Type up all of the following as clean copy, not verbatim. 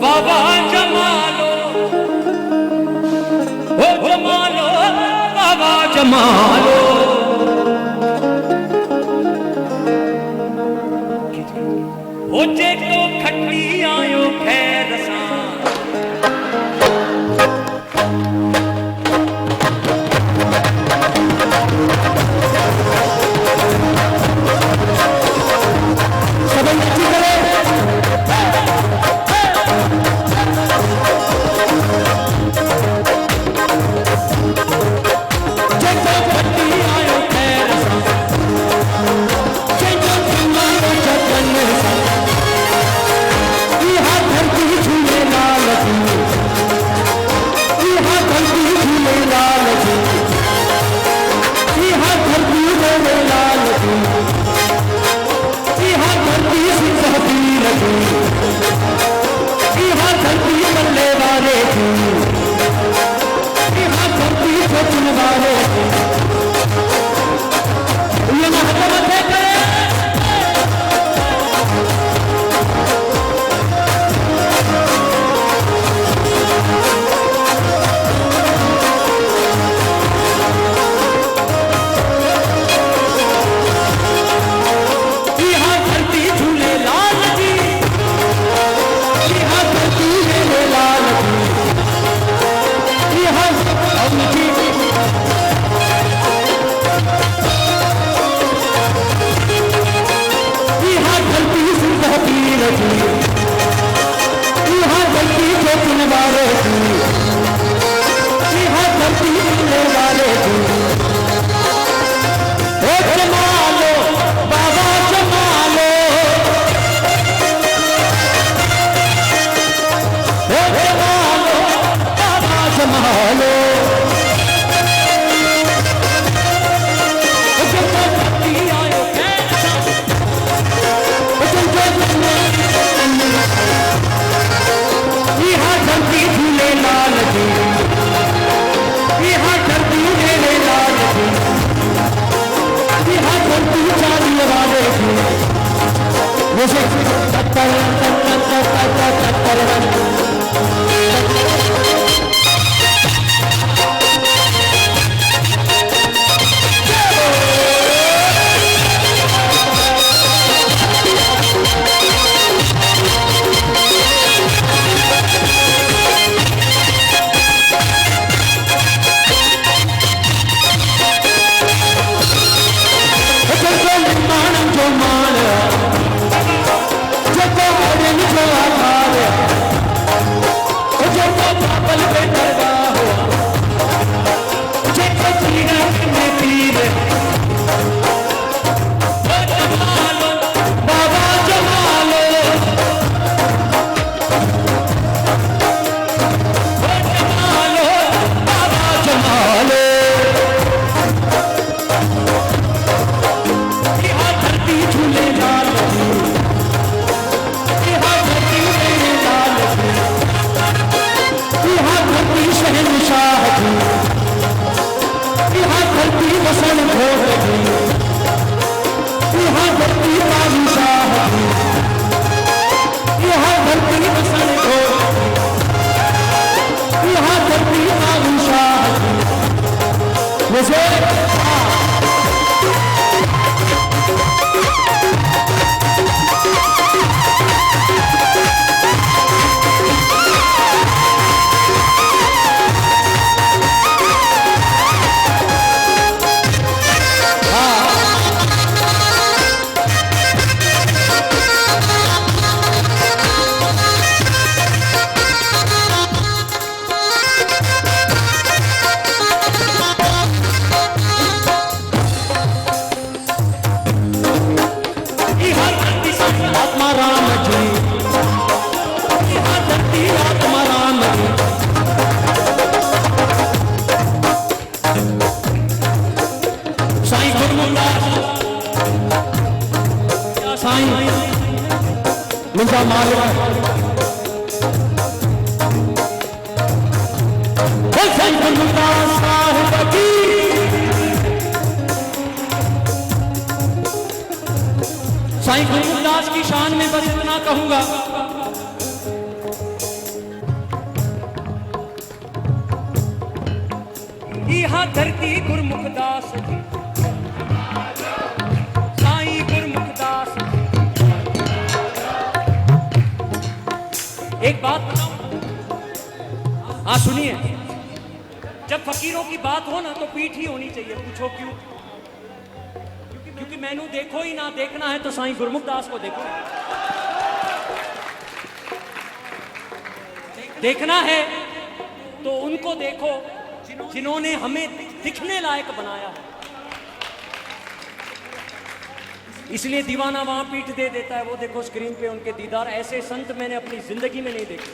बाबा जमालो, हो जमालो, बाबा जमालो। हो जे तो खट्टी आयो खैर सा, मुंजा मालिक साईं गुरमुखदास साहिब की साईं गुरमुखदास की शान में बस इतना कहूंगा, यहाँ धरती गुरमुखदास जी, साईं गुरमुखदास जी। एक बात बताऊं, हाँ सुनिए, जब फकीरों की बात हो ना तो पीठ ही होनी चाहिए। पूछो क्यों? क्योंकि मैनू देखो ही ना, देखना है तो साईं गुरमुखदास को देखो। देखना है तो उनको देखो जिन्होंने हमें दिखने लायक बनाया है। इसलिए दीवाना वहां पीठ दे देता है, वो देखो स्क्रीन पे उनके दीदार। ऐसे संत मैंने अपनी जिंदगी में नहीं देखे।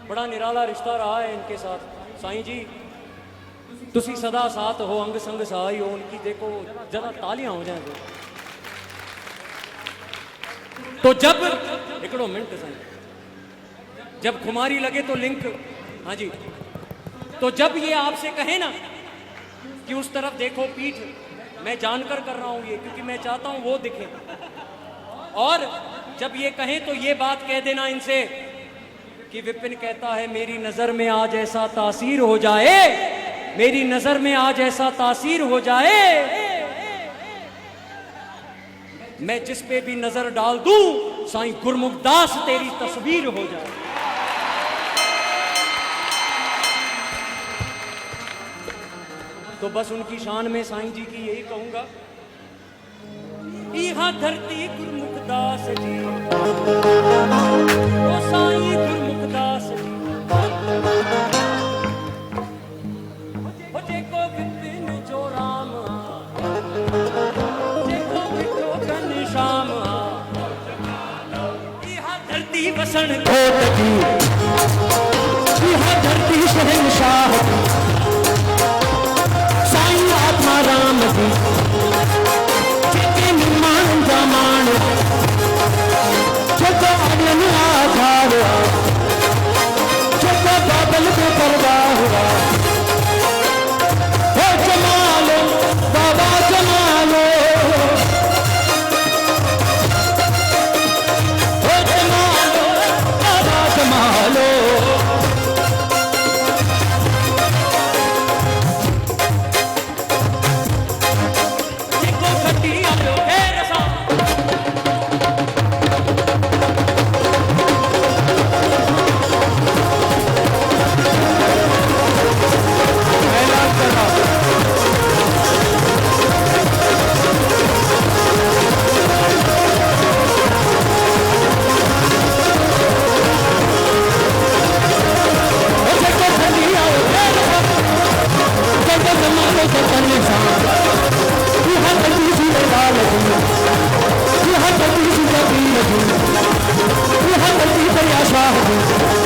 बड़ा निराला रिश्ता रहा है इनके साथ। साईं जी तुसी सदा साथ हो, अंग संग सहाय हो। उनकी देखो जरा तालियां हो जाए तो जब एकड़ो मिनट साईं, जब खुमारी लगे तो लिंक, हाँ जी, तो जब ये आपसे कहे ना कि उस तरफ देखो पीठ, मैं जानकर कर रहा हूं ये, क्योंकि मैं चाहता हूं वो दिखे। और जब ये कहें तो ये बात कह देना इनसे कि विपिन कहता है मेरी नजर में आज ऐसा तासीर हो जाए, मेरी नजर में आज ऐसा तासीर हो जाए, मैं जिस पे भी नजर डाल दूं साईं गुरमुखदास तेरी तस्वीर हो जाए। तो बस उनकी शान में साईं जी की यही कहूंगा, यहाँ धरती गुरमुखदास जी, ओ साईं गुरमुखदास जी, ओ जेको विपिन जो राम, जेको विठो घनश्याम, यहाँ धरती वसन खोट की, यहाँ धरती शहंशाह की, साईं आत्मा राम की, जेके निर्माण जमान, जेको अगलन आधार, जेको बादल पे पर्दा हुआ, ओ जमालो बाबा जमालो, ओ जमालो बाबा जमालो। शाह